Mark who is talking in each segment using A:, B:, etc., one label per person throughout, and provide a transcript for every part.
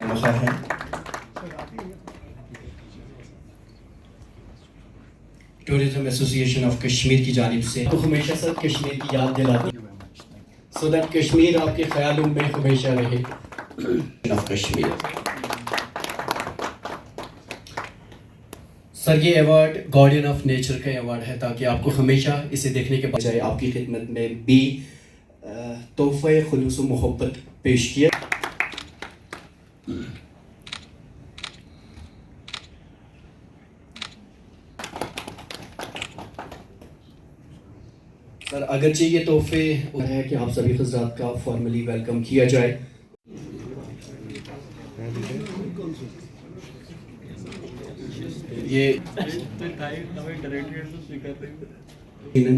A: مخر ہیں. ٹورزم ایسوسی ایشن آف کشمیر کی جانب سے تو ہمیشہ سر کشمیر کی یاد دلاتی سو دیٹ کشمیر آپ کے خیالوں میں ہمیشہ رہے. آف کشمیر سر یہ ایوارڈ گارڈین آف نیچر کا ایوارڈ ہے تاکہ آپ کو ہمیشہ اسے دیکھنے کے بجائے آپ کی خدمت میں بھی تحفہ خلوص و محبت پیش کیا. سر اگرچہ یہ تحفے ہے کہ آپ سبھی حضرات کا فارملی ویلکم کیا جائے. یہ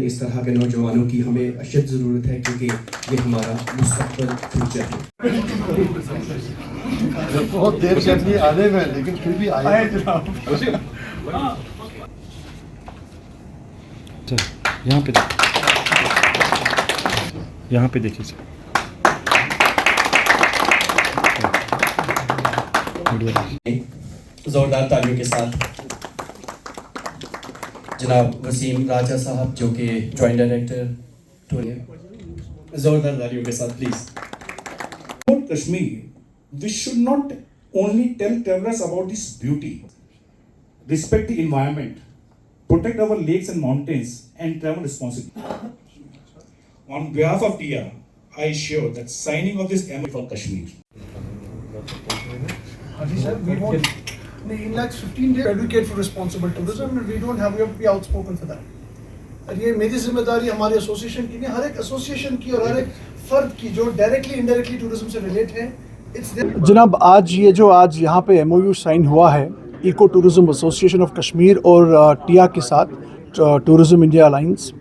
A: اس طرح کے نوجوانوں کی ہمیں اشد ضرورت ہے کیونکہ یہ ہمارا مستقبل فیوچر ہے.
B: بہت دیر سے اپنی آنے میں لیکن پھر بھی آئے.
C: یہاں پہ دیکھیے سر.
A: زوردار تالیوں کے ساتھ جناب وسیم راجہ صاحب جو کہ جوائنٹ ڈائریکٹر. زوردار تالیوں کے ساتھ please.
D: About Kashmir, we should not only tell travelers about its beauty, respect the environment, protect our lakes and mountains, and travel responsibly. On behalf of TIA, I assure that signing of this MOU for Kashmir.
B: Sir, we want in like 15 days advocate for responsible tourism and we have to be outspoken for that. اور یہ میری ذمہ داری ہمارے association کی نہیں، ہر ایک association کی اور ہر ایک فرد کی جو ڈائریکٹلی انڈائریکٹلی ٹورزم سے ریلیٹ ہے.
E: جناب آج یہاں پہ ایم او یو سائن ہوا ہے ایکو ٹورزم ایسوسی ایشن آف کشمیر اور ٹیا کے ساتھ ٹورزم انڈیا الائنس.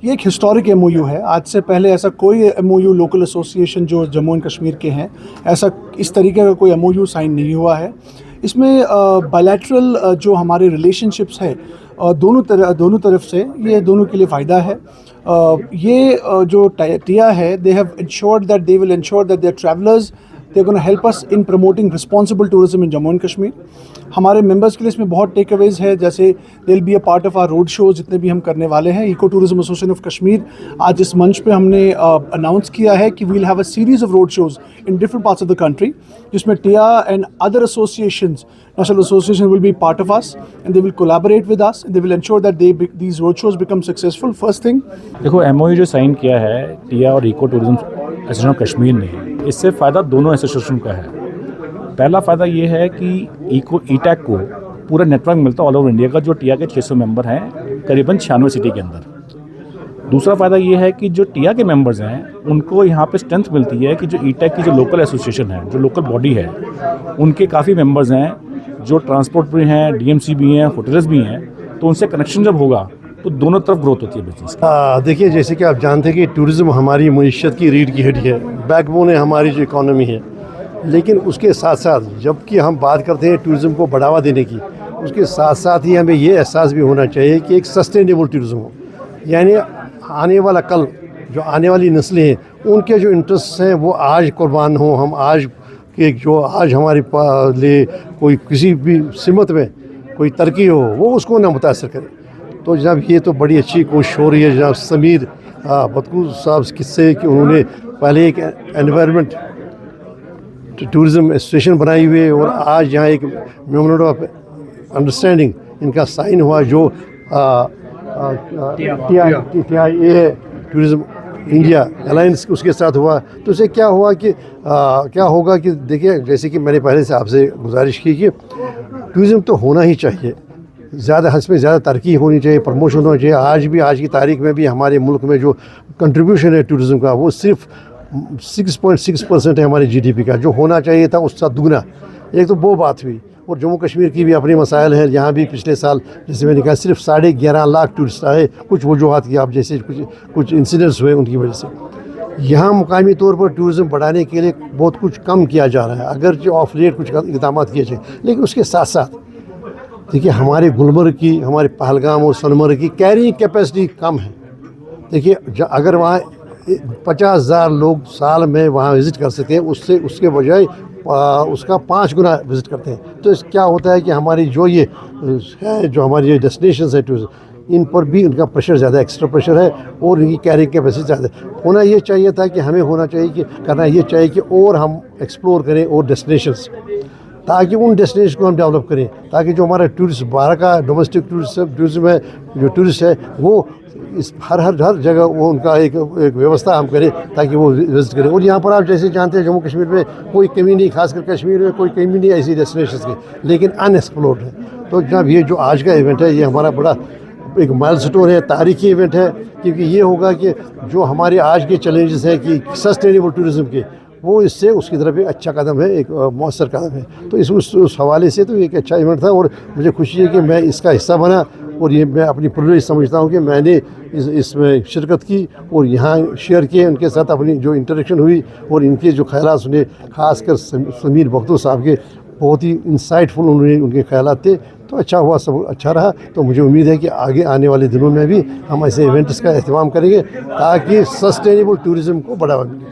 E: یہ ایک ہسٹورک ایم او یو ہے. آج سے پہلے ایسا کوئی ایم او یو لوکل ایسوسی ایشن جو جموں اینڈ کشمیر کے ہیں ایسا اس طریقے کا کوئی ایم او یو سائن نہیں ہوا ہے. اس میں بائلیٹرل جو ہمارے ریلیشن شپس ہے دونوں طرف سے یہ دونوں کے لیے فائدہ ہے. یہ جو ٹیا ہے they have insured that they will insure that their travellers they gonna help us in promoting responsible tourism in Jammu and Kashmir. ہمارے ممبرس کے لیے اس میں بہت ٹیک اویز ہے، جیسے they will be a part of our road shows جتنے بھی ہم کرنے والے ہیں. ایکو ٹورزم ایسوسی ایشن آف کشمیر آج اس منچ پہ ہم نے اناؤنس کیا ہے کہ we'll have a series of road shows in different parts of the country جس میں TIA and other associations national association will be part of us and they will collaborate with us and they will ensure that these road shows become successful. First thing
C: دیکھو M O U جو sign کیا ہے ٹیا اور eco tourism association of Kashmir نے، اس سے فائدہ دونوں ایسوسیشن کا ہے. پہلا فائدہ یہ ہے کہ ایکو ای ٹیک کو پورا نیٹ ورک ملتا ہے آل اوور انڈیا کا جو ٹیا کے 600 ممبر ہیں قریباً 96 سٹی کے اندر. دوسرا فائدہ یہ ہے کہ جو ٹیا کے ممبرز ہیں ان کو یہاں پہ اسٹرینتھ ملتی ہے کہ جو ای ٹیک کی جو لوکل ایسوسیشن ہے جو لوکل باڈی ہے ان کے کافی ممبرز ہیں جو ٹرانسپورٹ بھی ہیں، ڈی ایم سی بھی ہیں، ہوٹلز بھی ہیں، تو ان سے کنیکشن جب ہوگا تو دونوں طرف گروتھ ہوتی ہے بزنس کی.
B: دیکھیے جیسے کہ آپ جانتے ہیں کہ ٹورزم ہماری معیشت کی ریڑھ کی ہڈی ہے، بیک بون ہے ہماری جو اکانومی ہے. لیکن اس کے ساتھ ساتھ جب کہ ہم بات کرتے ہیں ٹورزم کو بڑھاوا دینے کی، اس کے ساتھ ساتھ ہی ہمیں یہ احساس بھی ہونا چاہیے کہ ایک سسٹینیبل ٹورزم ہو. یعنی آنے والا کل جو آنے والی نسلیں ہیں ان کے جو انٹرسٹ ہیں وہ آج قربان ہوں. ہم آج کہ جو آج ہمارے لیے کوئی کسی بھی سمت میں کوئی ترقی ہو وہ اس کو نہ متاثر کرے. تو جناب یہ تو بڑی اچھی کوشش ہو رہی ہے جناب سمیر بدکو صاحب کس سے کہ انہوں نے پہلے ایک انوائرمنٹ ٹورزم ایسوسیشن بنائی ہوئی ہے اور آج یہاں ایک میمورنڈم آف انڈرسٹینڈنگ ان کا سائن ہوا جو ٹی آئی اے ہے ٹورزم انڈیا الائنس اس کے ساتھ ہوا. تو اسے کیا ہوا کہ کیا ہوگا کہ دیکھیے جیسے کہ میں نے پہلے سے آپ سے گزارش کی کہ ٹورزم تو ہونا ہی چاہیے، زیادہ اس میں زیادہ ترقی ہونی چاہیے، پروموشن ہونا چاہیے. آج کی تاریخ میں بھی ہمارے ملک میں جو کنٹریبیوشن ہے ٹورزم کا وہ صرف 6.6% ہے ہمارے جی ڈی پی کا، جو ہونا چاہیے تھا اس کا دگنا. ایک تو وہ بات ہوئی. اور جموں کشمیر کی بھی اپنے مسائل ہیں. یہاں بھی پچھلے سال جیسے میں نے کہا صرف 11.5 لاکھ ٹورسٹ آئے. کچھ وجوہات کی آپ جیسے کچھ انسیڈنٹس ہوئے ان کی وجہ سے. یہاں مقامی طور پر ٹورزم بڑھانے کے لیے بہت کچھ کم کیا جا رہا ہے، اگرچہ آف لیٹ کچھ اقدامات کیے جائیں، لیکن اس کے ساتھ ساتھ دیکھیے ہمارے گلمرگ کی، ہمارے پہلگام اور سونمرگ کی کیرنگ کیپیسٹی کم ہے. دیکھیے اگر وہاں 50,000 لوگ سال میں وہاں وزٹ کر سکیں اس کے بجائے اس کا 5 گنا وزٹ کرتے ہیں. تو اس کیا ہوتا ہے کہ ہماری جو یہ ہے جو ہماری یہ ڈیسٹینیشنز ہے ان پر بھی ان کا پریشر زیادہ ایکسٹرا پریشر ہے اور ان کی کیرنگ کیپیسٹی زیادہ ہونا یہ چاہیے تھا کہ ہمیں ہونا چاہیے کہ کرنا یہ چاہیے کہ اور ہم ایکسپلور کریں اور ڈیسٹینیشنز تاکہ ان ڈیسٹینیشن کو ہم ڈیولپ کریں تاکہ جو ہمارا ٹورسٹ باہر کا ڈومیسٹک ٹورزم ہے جو ٹورسٹ ہے وہ اس ہر جگہ وہ ان کا ایک ویوستھا ہم کریں تاکہ وہ وزٹ کریں. اور یہاں پر آپ جیسے جانتے ہیں جموں کشمیر میں کوئی کمی نہیں, خاص کر کشمیر میں کوئی کمی نہیں ایسی ڈیسٹینیشنز کی, لیکن ان ایکسپلورڈ ہے. تو جناب یہ جو آج کا ایونٹ ہے یہ ہمارا بڑا ایک مائل سٹون ہے, تاریخی ایونٹ ہے, کیونکہ یہ ہوگا کہ جو ہمارے آج کے چیلنجز ہیں کہ سسٹینیبل ٹورزم کے وہ اس سے اس کی طرف ایک اچھا قدم ہے, ایک مؤثر قدم ہے. تو اس حوالے سے تو ایک اچھا ایونٹ تھا اور مجھے خوشی ہے کہ میں اس کا حصہ بنا اور یہ میں اپنی پرولیج سمجھتا ہوں کہ میں نے اس میں شرکت کی اور یہاں شیئر کیے ان کے ساتھ اپنی جو انٹریکشن ہوئی اور ان کے جو خیالات سنے, خاص کر سمیر بختو صاحب کے بہت ہی انسائٹ فل ان کے خیالات تھے. تو اچھا ہوا, سب اچھا رہا. تو مجھے امید ہے کہ آگے آنے والے دنوں میں بھی ہم ایسے ایونٹس کا اہتمام کریں گے تاکہ سسٹینیبل ٹورزم کو بڑھاوا ملے.